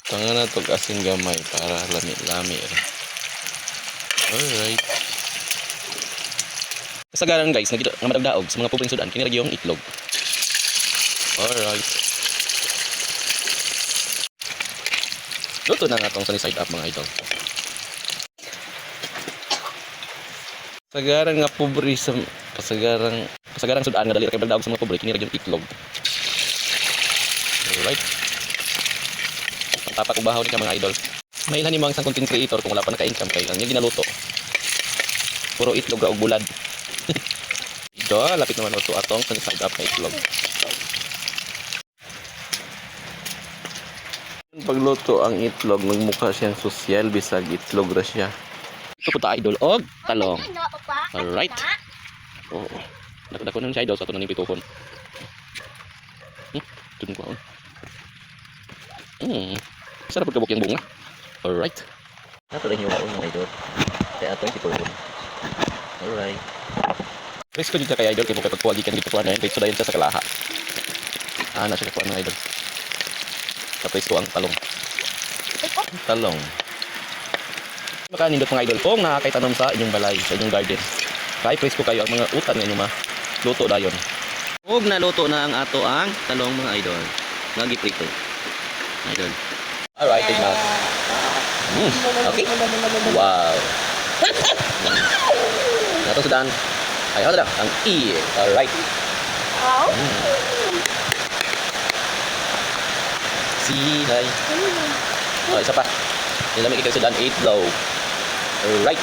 Tangan na to asin gamay para lami-lami. Alright. Kasagaran guys, nga madagdaog sa mga pubring sudan, kini yung itlog. Alright. Luto na nga itong sunny side up mga idol. Kasagaran nga pobre sa kasagaran sudan nga dali ra kay madagdaog sa mga pobre, kini yung itlog. Alright. Tapak ubahaw ni ka mga idol. May ilhan ni mga isang content creator kung wala pa naka-income kay lang yung ginaluto. Puro itlog ra og bulad. Ito, lapit naman ito atong sunny side up na itlog. Pagluto ang itlog, magmukha siyang sosyal bisag itlog ra siya. Ito po ta idol og talong. Alright. Oo. Dako nang siya idol sa ito na nipituhon. Ito ko. Sarap pagkabok yung bunga. Alright. Ato rin yung mga idol. Kaya ato yung tituloy. Alright. Presko dito kay idol kay mo kapag puwagi kan dito kuan na yan. Presko dayon siya sa kalaha. Ana siya kuan mga idol. Sa presko ang talong. Talong. Makanindot mga idol kung nakakaitanong sa inyong balay, sa inyong garden. Kay presko kayo ang mga utan nga inyong luto dayon. Ug naluto na ang ato ang talong mga idol. Lagi prito. Idol. Alright, tignan. Okay. Wow. Nato sudan. Ay, ano ang E. Alright. See, hi. Oh, isa pa. Nilamig ikaw sudan 8 low. Alright.